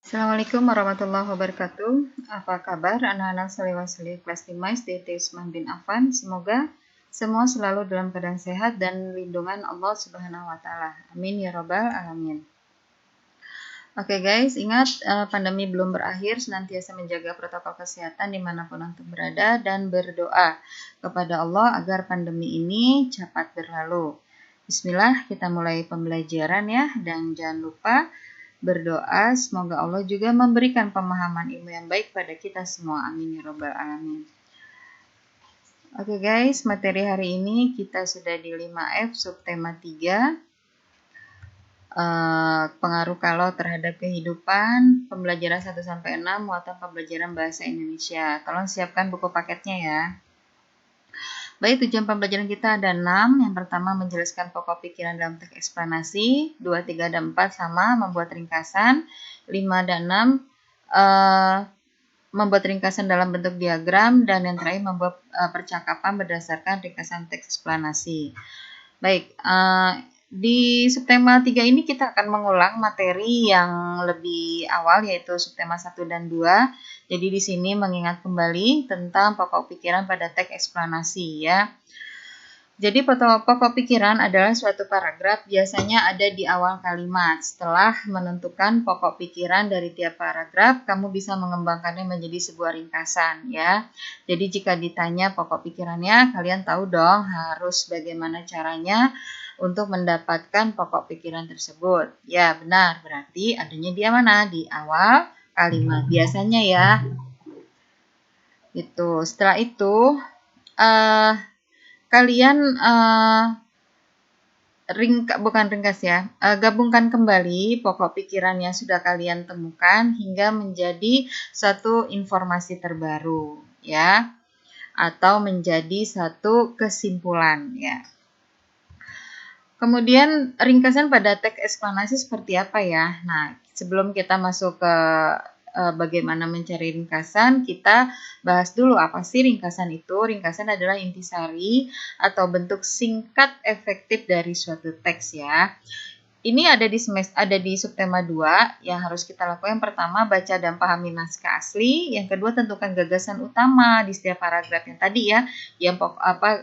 Assalamualaikum warahmatullahi wabarakatuh. Apa kabar anak-anak seliwasli kelas 5 SD Usman bin Affan? Semoga semua selalu dalam keadaan sehat dan lindungan Allah Subhanahu wa taala. Amin ya rabbal alamin. Oke guys, ingat pandemi belum berakhir, senantiasa menjaga protokol kesehatan dimanapun antum berada dan berdoa kepada Allah agar pandemi ini cepat berlalu. Bismillah, kita mulai pembelajaran ya, dan jangan lupa berdoa semoga Allah juga memberikan pemahaman ilmu yang baik pada kita semua. Amin ya rabbal alamin. Oke guys, materi hari ini kita sudah di 5F subtema 3. Pengaruh kalau terhadap kehidupan, pembelajaran 1-6, muatan pembelajaran bahasa Indonesia. Tolong siapkan buku paketnya ya. Baik, tujuan pembelajaran kita ada 6. Yang pertama menjelaskan pokok pikiran dalam teks eksplanasi. 2, 3, dan 4 sama membuat ringkasan. 5 dan 6 membuat ringkasan dalam bentuk diagram. Dan yang terakhir membuat percakapan berdasarkan ringkasan teks eksplanasi. Baik, di subtema 3 ini kita akan mengulang materi yang lebih awal yaitu subtema 1 dan 2. Jadi di sini mengingat kembali tentang pokok pikiran pada teks eksplanasi ya. Jadi pokok pikiran adalah suatu paragraf biasanya ada di awal kalimat. Setelah menentukan pokok pikiran dari tiap paragraf, kamu bisa mengembangkannya menjadi sebuah ringkasan ya. Jadi jika ditanya pokok pikirannya, kalian tahu dong harus bagaimana caranya untuk mendapatkan pokok pikiran tersebut. Ya benar, berarti adanya di mana? Di awal kalimat biasanya ya. Itu. Setelah itu kalian gabungkan kembali pokok pikiran yang sudah kalian temukan hingga menjadi satu informasi terbaru ya, atau menjadi satu kesimpulan ya. Kemudian ringkasan pada teks eksplanasi seperti apa ya? Nah, sebelum kita masuk ke bagaimana mencari ringkasan, kita bahas dulu apa sih ringkasan itu. Ringkasan adalah intisari atau bentuk singkat efektif dari suatu teks ya. Ini ada di subtema 2 yang harus kita lakukan. Yang pertama, baca dan pahami naskah asli. Yang kedua, tentukan gagasan utama di setiap paragraf yang tadi ya, yang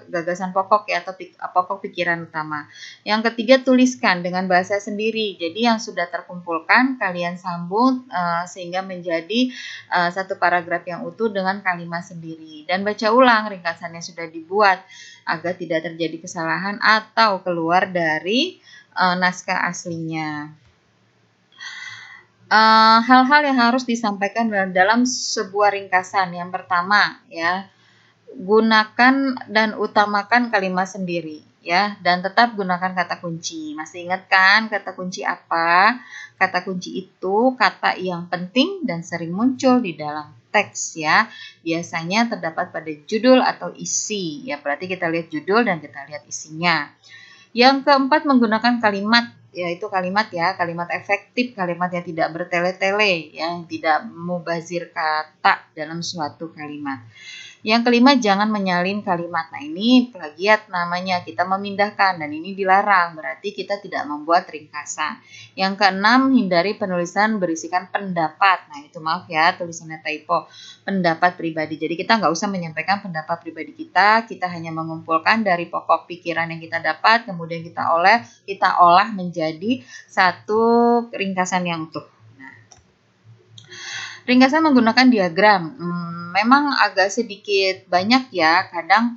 gagasan pokok ya atau pokok pikiran utama. Yang ketiga, tuliskan dengan bahasa sendiri. Jadi yang sudah terkumpulkan kalian sambung sehingga menjadi satu paragraf yang utuh dengan kalimat sendiri. Dan baca ulang ringkasan yang sudah dibuat agar tidak terjadi kesalahan atau keluar dari naskah aslinya. Hal-hal yang harus disampaikan dalam sebuah ringkasan. Yang pertama ya, gunakan dan utamakan kalimat sendiri ya, dan tetap gunakan kata kunci. Masih ingat kan kata kunci apa? Kata kunci itu kata yang penting dan sering muncul di dalam teks ya. Biasanya terdapat pada judul atau isi ya. Berarti kita lihat judul dan kita lihat isinya. Yang keempat, menggunakan kalimat, yaitu kalimat efektif, kalimat yang tidak bertele-tele, yang tidak mubazir kata dalam suatu kalimat. Yang kelima, jangan menyalin kalimat. Nah, ini plagiat namanya, kita memindahkan dan ini dilarang, berarti kita tidak membuat ringkasan. Yang keenam, hindari penulisan berisikan pendapat. Nah, itu maaf ya, tulisannya typo. Pendapat pribadi. Jadi kita nggak usah menyampaikan pendapat pribadi kita hanya mengumpulkan dari pokok pikiran yang kita dapat, kemudian kita olah menjadi satu ringkasan yang utuh. Ringkasan menggunakan diagram. Memang agak sedikit banyak ya, kadang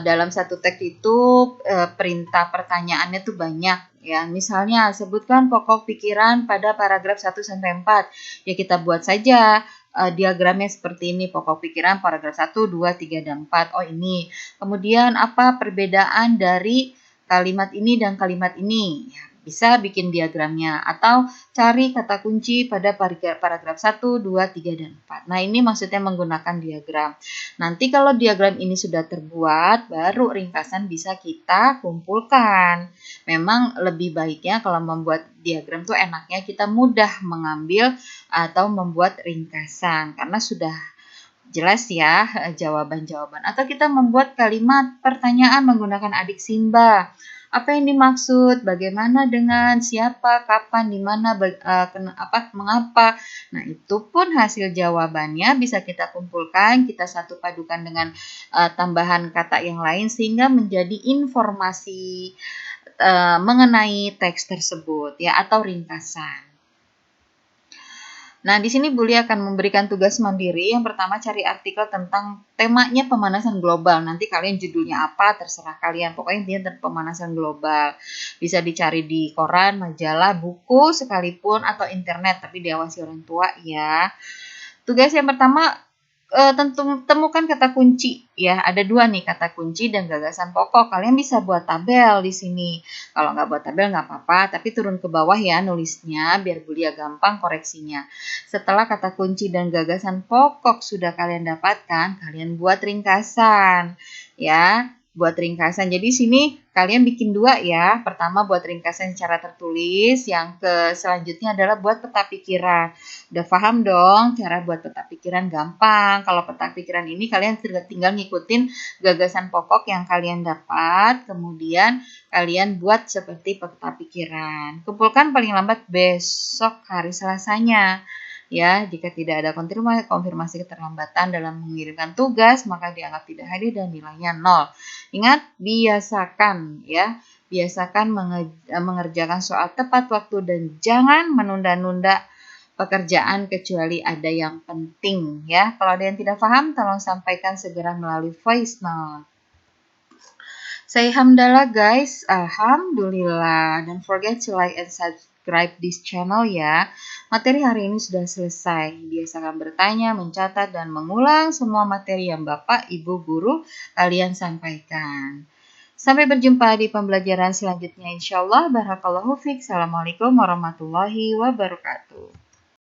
dalam satu teks itu perintah pertanyaannya tuh banyak ya. Misalnya sebutkan pokok pikiran pada paragraf 1-4. Ya kita buat saja diagramnya seperti ini, pokok pikiran paragraf 1, 2, 3, dan 4. Oh ini. Kemudian apa perbedaan dari kalimat ini dan kalimat ini? Ya, bisa bikin diagramnya atau cari kata kunci pada paragraf 1, 2, 3, dan 4. Nah, ini maksudnya menggunakan diagram. Nanti kalau diagram ini sudah terbuat, baru ringkasan bisa kita kumpulkan. Memang lebih baiknya kalau membuat diagram tuh enaknya kita mudah mengambil atau membuat ringkasan karena sudah jelas ya jawaban-jawaban. Atau kita membuat kalimat pertanyaan menggunakan adik Simba Apa yang dimaksud, bagaimana dengan, siapa, kapan, di mana, mengapa. Nah, itu pun hasil jawabannya bisa kita kumpulkan, kita satu padukan dengan tambahan kata yang lain sehingga menjadi informasi mengenai teks tersebut ya atau ringkasan. Nah, di sini Bu Lia akan memberikan tugas mandiri. Yang pertama cari artikel tentang temanya pemanasan global. Nanti kalian judulnya apa terserah kalian. Pokoknya intinya tentang pemanasan global. Bisa dicari di koran, majalah, buku sekalipun atau internet, tapi diawasi orang tua ya. Tugas yang pertama temukan kata kunci ya. Ada 2 nih kata kunci dan gagasan pokok. Kalian bisa buat tabel di sini. Kalau nggak buat tabel nggak apa-apa, tapi turun ke bawah ya nulisnya biar Bu Lia gampang koreksinya. Setelah kata kunci dan gagasan pokok sudah kalian dapatkan, kalian buat ringkasan ya. Buat ringkasan. Jadi sini kalian bikin 2 ya. Pertama buat ringkasan secara tertulis, yang selanjutnya adalah buat peta pikiran. Udah paham dong cara buat peta pikiran? Gampang. Kalau peta pikiran ini kalian tinggal ngikutin gagasan pokok yang kalian dapat, kemudian kalian buat seperti peta pikiran. Kumpulkan paling lambat besok hari Selasanya. Ya, jika tidak ada konfirmasi keterlambatan dalam mengirimkan tugas, maka dianggap tidak hadir dan nilainya 0. Ingat, biasakan ya. Biasakan mengerjakan soal tepat waktu dan jangan menunda-nunda pekerjaan kecuali ada yang penting ya. Kalau ada yang tidak paham, tolong sampaikan segera melalui voice note. Say hamdalah guys, alhamdulillah. Don't forget to like and subscribe this channel ya. Materi hari ini sudah selesai. Biasakan bertanya, mencatat, dan mengulang semua materi yang Bapak, Ibu, Guru kalian sampaikan. Sampai berjumpa di pembelajaran selanjutnya insya Allah. Barakallahu fiik. Assalamualaikum warahmatullahi wabarakatuh.